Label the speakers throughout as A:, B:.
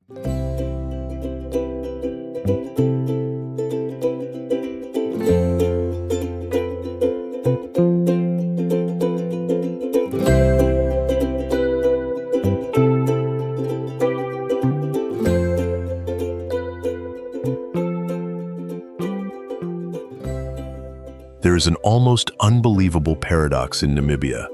A: There is an almost unbelievable paradox in Namibia.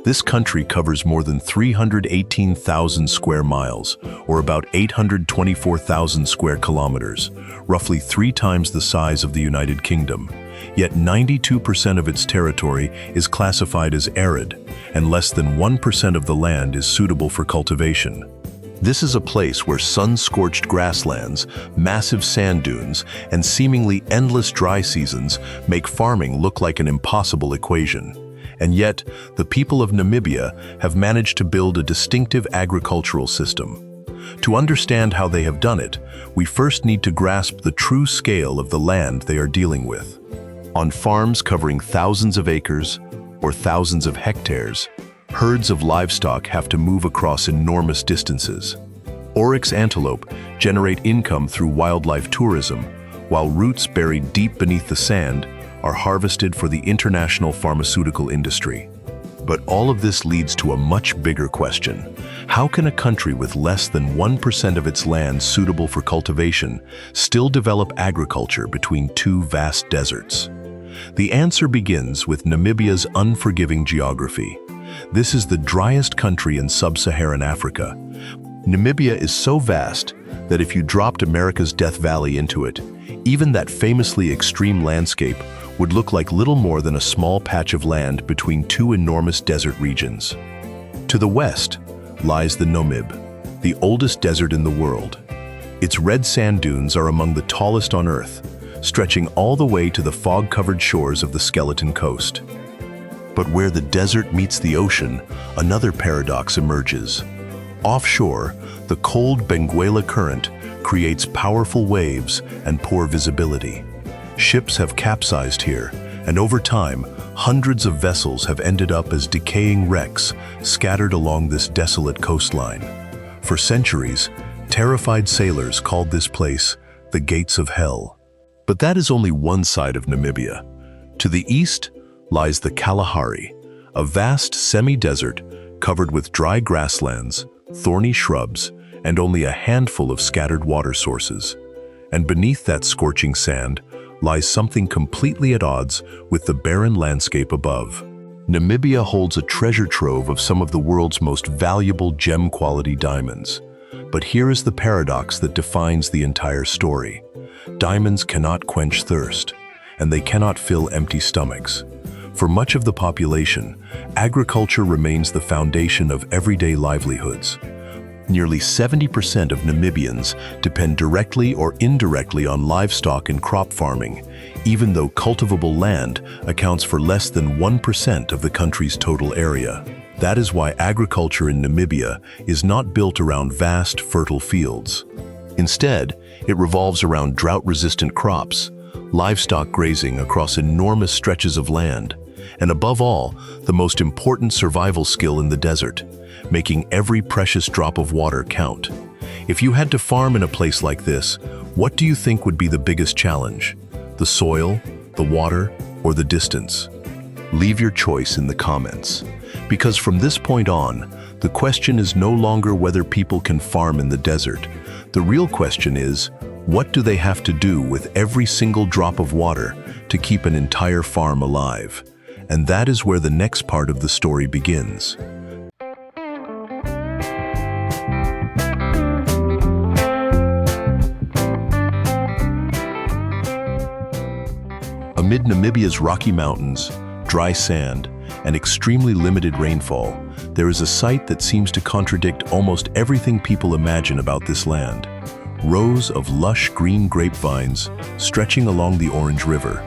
A: This country covers more than 318,000 square miles, or about 824,000 square kilometers, roughly 3 times the size of the United Kingdom. Yet 92% of its territory is classified as arid, and less than 1% of the land is suitable for cultivation. This is a place where sun-scorched grasslands, massive sand dunes, and seemingly endless dry seasons make farming look like an impossible equation. And yet, the people of Namibia have managed to build a distinctive agricultural system. To understand how they have done it, we first need to grasp the true scale of the land they are dealing with. On farms covering thousands of acres, or thousands of hectares, herds of livestock have to move across enormous distances. Oryx antelope generate income through wildlife tourism, while roots buried deep beneath the sand are harvested for the international pharmaceutical industry. But all of this leads to a much bigger question. How can a country with less than 1% of its land suitable for cultivation still develop agriculture between 2 vast deserts? The answer begins with Namibia's unforgiving geography. This is the driest country in sub-Saharan Africa. Namibia is so vast that if you dropped America's Death Valley into it, even that famously extreme landscape would look like little more than a small patch of land between 2 enormous desert regions. To the west lies the Namib, the oldest desert in the world. Its red sand dunes are among the tallest on Earth, stretching all the way to the fog-covered shores of the Skeleton Coast. But where the desert meets the ocean, another paradox emerges. Offshore, the cold Benguela Current creates powerful waves and poor visibility. Ships have capsized here, and over time, hundreds of vessels have ended up as decaying wrecks scattered along this desolate coastline. For centuries, terrified sailors called this place the Gates of Hell. But that is only one side of Namibia. To the east lies the Kalahari, a vast semi-desert covered with dry grasslands, thorny shrubs, and only a handful of scattered water sources. And beneath that scorching sand lies something completely at odds with the barren landscape above. Namibia holds a treasure trove of some of the world's most valuable gem-quality diamonds. But here is the paradox that defines the entire story. Diamonds cannot quench thirst, and they cannot fill empty stomachs. For much of the population, agriculture remains the foundation of everyday livelihoods. Nearly 70% of Namibians depend directly or indirectly on livestock and crop farming, even though cultivable land accounts for less than 1% of the country's total area. That is why agriculture in Namibia is not built around vast, fertile fields. Instead, it revolves around drought-resistant crops, livestock grazing across enormous stretches of land, and above all, the most important survival skill in the desert, making every precious drop of water count. If you had to farm in a place like this, what do you think would be the biggest challenge? The soil, the water, or the distance? Leave your choice in the comments. Because from this point on, the question is no longer whether people can farm in the desert. The real question is, what do they have to do with every single drop of water to keep an entire farm alive? And that is where the next part of the story begins. Amid Namibia's Rocky Mountains, dry sand, and extremely limited rainfall, there is a sight that seems to contradict almost everything people imagine about this land. Rows of lush green grapevines stretching along the Orange River.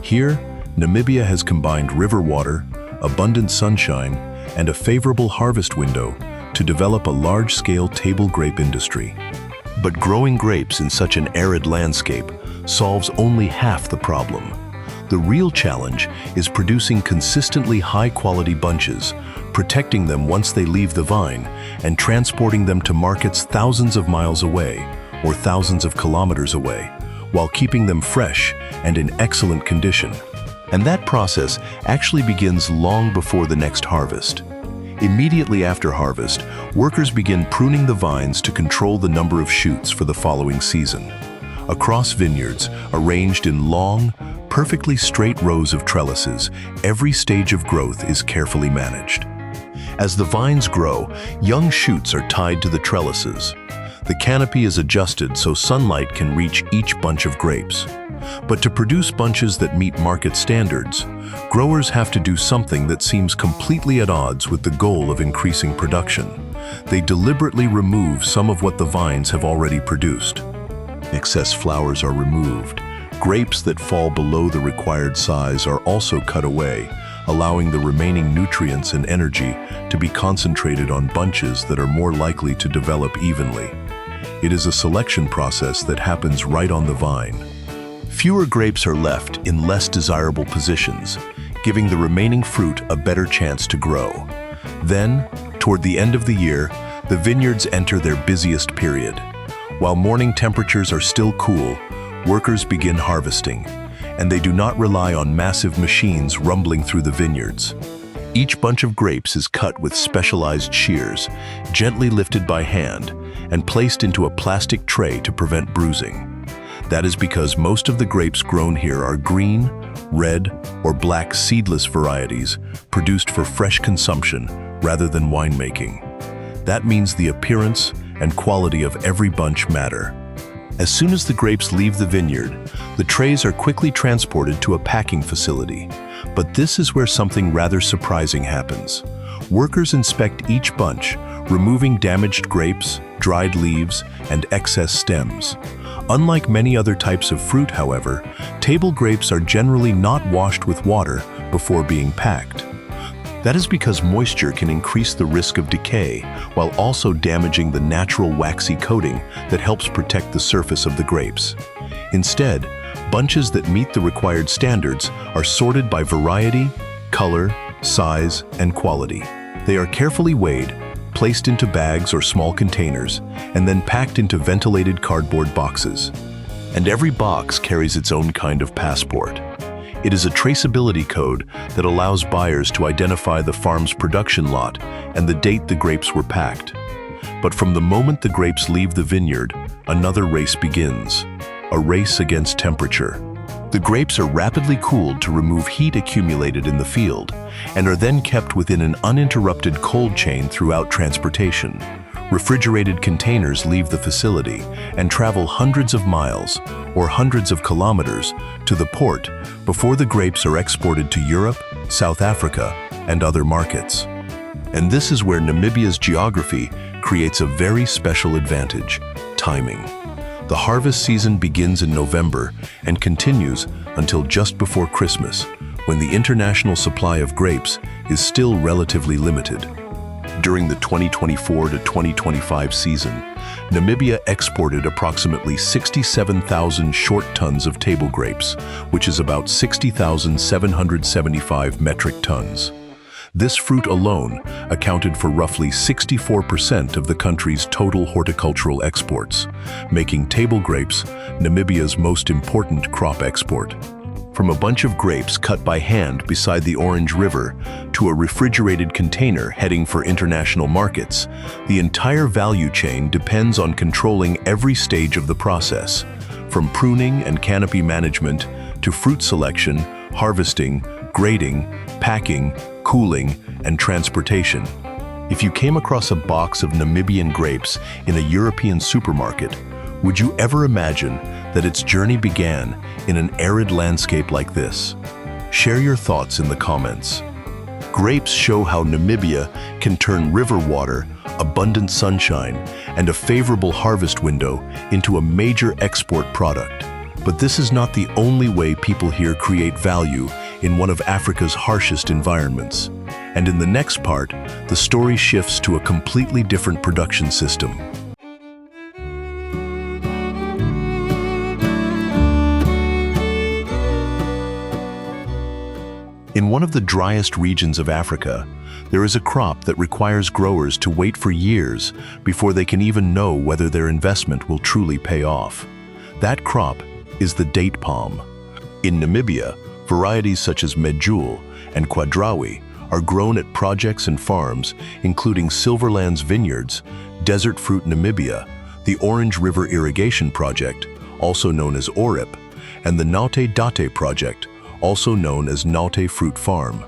A: Here, Namibia has combined river water, abundant sunshine, and a favorable harvest window to develop a large-scale table grape industry. But growing grapes in such an arid landscape solves only half the problem. The real challenge is producing consistently high-quality bunches, protecting them once they leave the vine and transporting them to markets thousands of miles away or thousands of kilometers away, while keeping them fresh and in excellent condition. And that process actually begins long before the next harvest. Immediately after harvest, workers begin pruning the vines to control the number of shoots for the following season. Across vineyards, arranged in long, perfectly straight rows of trellises, every stage of growth is carefully managed. As the vines grow, young shoots are tied to the trellises. The canopy is adjusted so sunlight can reach each bunch of grapes. But to produce bunches that meet market standards, growers have to do something that seems completely at odds with the goal of increasing production. They deliberately remove some of what the vines have already produced. Excess flowers are removed. Grapes that fall below the required size are also cut away, allowing the remaining nutrients and energy to be concentrated on bunches that are more likely to develop evenly. It is a selection process that happens right on the vine. Fewer grapes are left in less desirable positions, giving the remaining fruit a better chance to grow. Then, toward the end of the year, the vineyards enter their busiest period. While morning temperatures are still cool, workers begin harvesting, and they do not rely on massive machines rumbling through the vineyards. Each bunch of grapes is cut with specialized shears, gently lifted by hand, and placed into a plastic tray to prevent bruising. That is because most of the grapes grown here are green, red, or black seedless varieties produced for fresh consumption rather than winemaking. That means the appearance and quality of every bunch matter. As soon as the grapes leave the vineyard, the trays are quickly transported to a packing facility. But this is where something rather surprising happens. Workers inspect each bunch, removing damaged grapes, dried leaves, and excess stems. Unlike many other types of fruit, however, table grapes are generally not washed with water before being packed. That is because moisture can increase the risk of decay while also damaging the natural waxy coating that helps protect the surface of the grapes. Instead, bunches that meet the required standards are sorted by variety, color, size, and quality. They are carefully weighed, placed into bags or small containers, and then packed into ventilated cardboard boxes. And every box carries its own kind of passport. It is a traceability code that allows buyers to identify the farm's production lot and the date the grapes were packed. But from the moment the grapes leave the vineyard, another race begins, a race against temperature. The grapes are rapidly cooled to remove heat accumulated in the field and are then kept within an uninterrupted cold chain throughout transportation. Refrigerated containers leave the facility and travel hundreds of miles or hundreds of kilometers to the port before the grapes are exported to Europe, South Africa, and other markets. And this is where Namibia's geography creates a very special advantage: timing. The harvest season begins in November and continues until just before Christmas, when the international supply of grapes is still relatively limited. During the 2024 to 2025 season, Namibia exported approximately 67,000 short tons of table grapes, which is about 60,775 metric tons. This fruit alone accounted for roughly 64% of the country's total horticultural exports, making table grapes Namibia's most important crop export. From a bunch of grapes cut by hand beside the Orange River to a refrigerated container heading for international markets, the entire value chain depends on controlling every stage of the process, from pruning and canopy management to fruit selection, harvesting, grading, packing, cooling, and transportation. If you came across a box of Namibian grapes in a European supermarket, would you ever imagine that its journey began in an arid landscape like this? Share your thoughts in the comments. Grapes show how Namibia can turn river water, abundant sunshine, and a favorable harvest window into a major export product. But this is not the only way people here create value in one of Africa's harshest environments. And in the next part, the story shifts to a completely different production system. In one of the driest regions of Africa, there is a crop that requires growers to wait for years before they can even know whether their investment will truly pay off. That crop is the date palm. In Namibia, varieties such as Medjool and Quadrawi are grown at projects and farms, including Silverland's Vineyards, Desert Fruit Namibia, the Orange River Irrigation Project, also known as ORIP, and the Naute Date Project, also known as Naute Fruit Farm.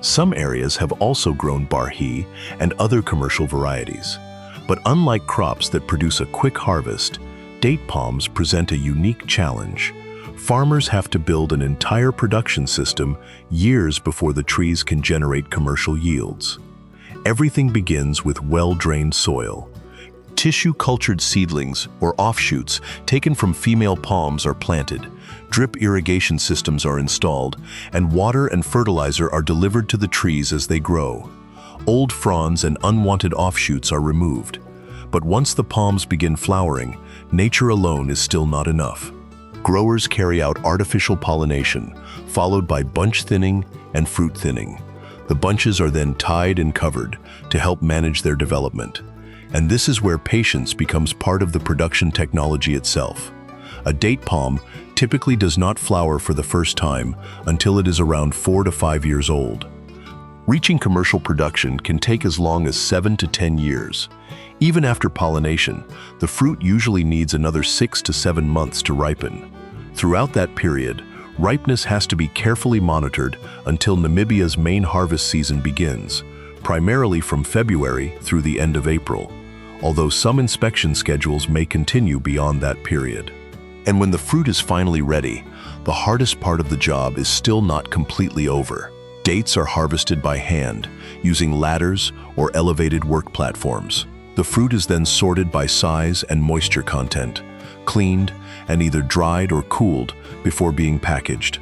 A: Some areas have also grown barhi and other commercial varieties. But unlike crops that produce a quick harvest, date palms present a unique challenge. Farmers have to build an entire production system years before the trees can generate commercial yields. Everything begins with well-drained soil. Tissue-cultured seedlings, or offshoots, taken from female palms are planted. Drip irrigation systems are installed, and water and fertilizer are delivered to the trees as they grow. Old fronds and unwanted offshoots are removed. But once the palms begin flowering, nature alone is still not enough. Growers carry out artificial pollination, followed by bunch thinning and fruit thinning. The bunches are then tied and covered to help manage their development. And this is where patience becomes part of the production technology itself. A date palm typically does not flower for the first time until it is around 4 to 5 years old. Reaching commercial production can take as long as 7 to 10 years. Even after pollination, the fruit usually needs another 6 to 7 months to ripen. Throughout that period, ripeness has to be carefully monitored until Namibia's main harvest season begins, primarily from February through the end of April, although some inspection schedules may continue beyond that period. And when the fruit is finally ready, the hardest part of the job is still not completely over. Dates are harvested by hand, using ladders or elevated work platforms. The fruit is then sorted by size and moisture content, cleaned, and either dried or cooled before being packaged.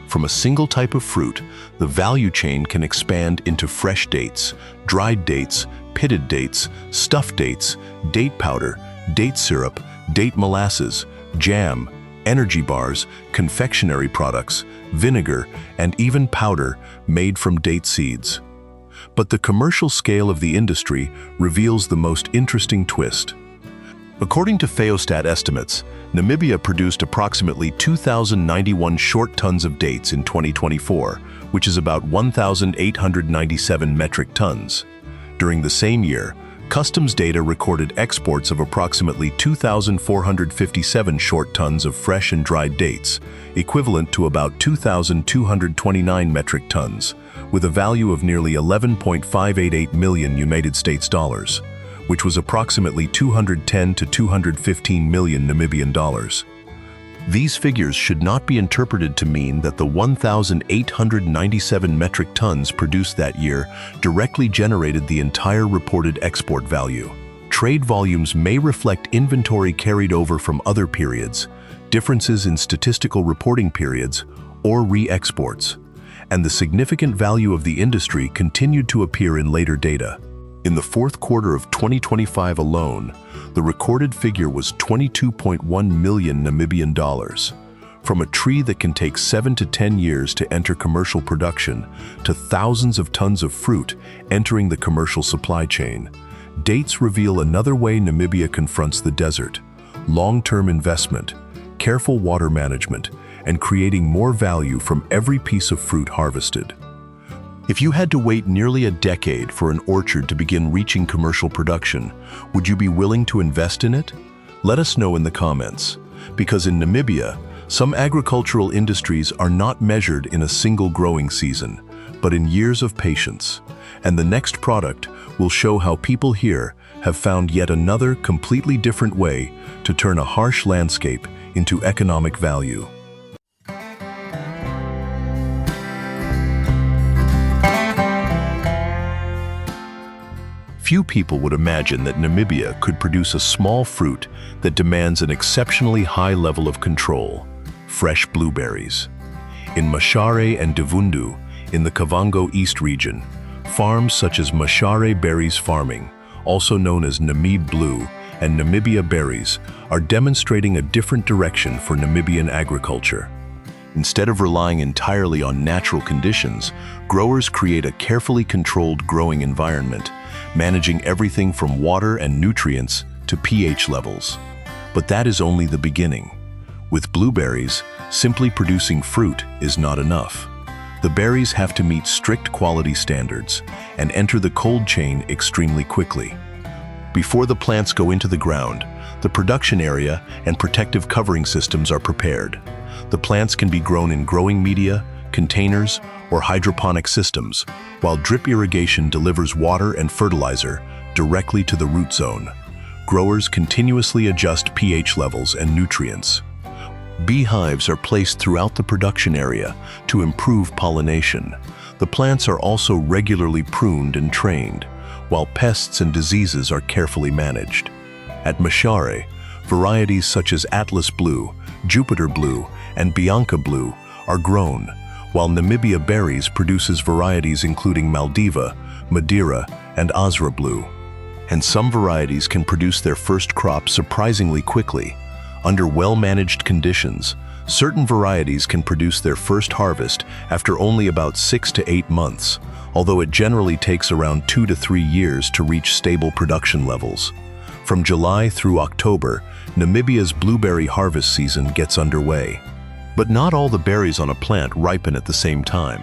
A: From a single type of fruit, the value chain can expand into fresh dates, dried dates, pitted dates, stuffed dates, date powder, date syrup, date molasses, jam, energy bars, confectionery products, vinegar, and even powder made from date seeds. But the commercial scale of the industry reveals the most interesting twist. According to Phasostat estimates, Namibia produced approximately 2,091 short tons of dates in 2024, which is about 1,897 metric tons. During the same year, customs data recorded exports of approximately 2,457 short tons of fresh and dried dates, equivalent to about 2,229 metric tons, with a value of nearly 11.588 million United States dollars, which was approximately 210 to 215 million Namibian dollars. These figures should not be interpreted to mean that the 1,897 metric tons produced that year directly generated the entire reported export value. Trade volumes may reflect inventory carried over from other periods, differences in statistical reporting periods, or re-exports. And the significant value of the industry continued to appear in later data. In the fourth quarter of 2025 alone, the recorded figure was 22.1 million Namibian dollars. From a tree that can take 7 to 10 years to enter commercial production to thousands of tons of fruit entering the commercial supply chain, dates reveal another way Namibia confronts the desert: long-term investment, careful water management, and creating more value from every piece of fruit harvested. If you had to wait nearly a decade for an orchard to begin reaching commercial production, would you be willing to invest in it? Let us know in the comments, because in Namibia, some agricultural industries are not measured in a single growing season, but in years of patience. And the next product will show how people here have found yet another completely different way to turn a harsh landscape into economic value. Few people would imagine that Namibia could produce a small fruit that demands an exceptionally high level of control: fresh blueberries. In Mashare and Divundu, in the Kavango East region, farms such as Mashare Berries Farming, also known as Namib Blue, and Namibia Berries, are demonstrating a different direction for Namibian agriculture. Instead of relying entirely on natural conditions, growers create a carefully controlled growing environment, managing everything from water and nutrients to pH levels. But that is only the beginning. With blueberries, simply producing fruit is not enough. The berries have to meet strict quality standards and enter the cold chain extremely quickly. Before the plants go into the ground, the production area and protective covering systems are prepared. The plants can be grown in growing media, containers, or hydroponic systems, while drip irrigation delivers water and fertilizer directly to the root zone. Growers continuously adjust pH levels and nutrients. Beehives are placed throughout the production area to improve pollination. The plants are also regularly pruned and trained, while pests and diseases are carefully managed. At Mashare, varieties such as Atlas Blue, Jupiter Blue, and Bianca Blue are grown, while Namibia Berries produces varieties including Maldiva, Madeira, and Azra Blue. And some varieties can produce their first crop surprisingly quickly. Under well-managed conditions, certain varieties can produce their first harvest after only about 6 to 8 months, although it generally takes around 2 to 3 years to reach stable production levels. From July through October, Namibia's blueberry harvest season gets underway. But not all the berries on a plant ripen at the same time.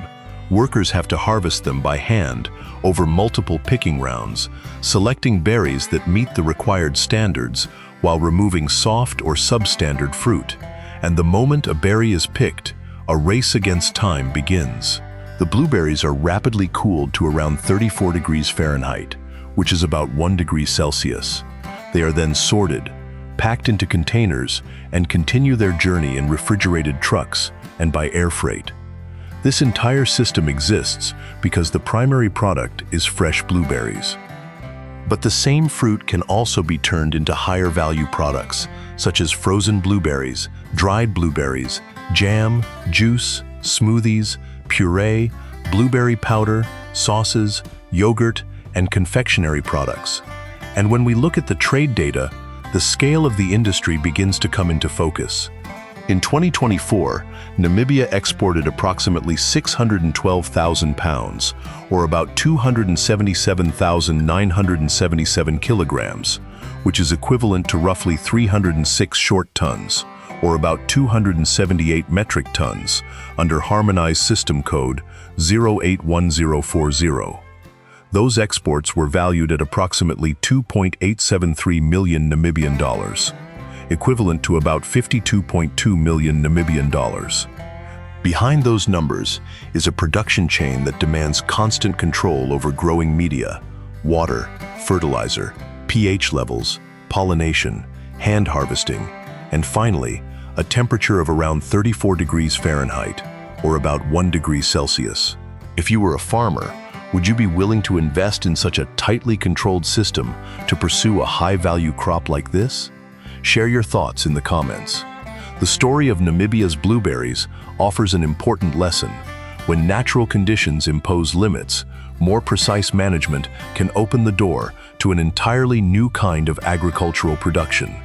A: Workers have to harvest them by hand over multiple picking rounds, selecting berries that meet the required standards while removing soft or substandard fruit. And the moment a berry is picked, a race against time begins. The blueberries are rapidly cooled to around 34 degrees Fahrenheit, which is about 1 degree Celsius. They are then sorted, packed into containers, and continue their journey in refrigerated trucks and by air freight. This entire system exists because the primary product is fresh blueberries. But the same fruit can also be turned into higher value products, such as frozen blueberries, dried blueberries, jam, juice, smoothies, puree, blueberry powder, sauces, yogurt, and confectionery products. And when we look at the trade data, the scale of the industry begins to come into focus. In 2024, Namibia exported approximately 612,000 pounds, or about 277,977 kilograms, which is equivalent to roughly 306 short tons, or about 278 metric tons, under Harmonized System Code 081040. Those exports were valued at approximately 2.873 million Namibian dollars, equivalent to about 52.2 million Namibian dollars. Behind those numbers is a production chain that demands constant control over growing media, water, fertilizer, pH levels, pollination, hand harvesting, and finally, a temperature of around 34 degrees Fahrenheit, or about 1 degree Celsius. If you were a farmer, would you be willing to invest in such a tightly controlled system to pursue a high-value crop like this? Share your thoughts in the comments. The story of Namibia's blueberries offers an important lesson. When natural conditions impose limits, more precise management can open the door to an entirely new kind of agricultural production.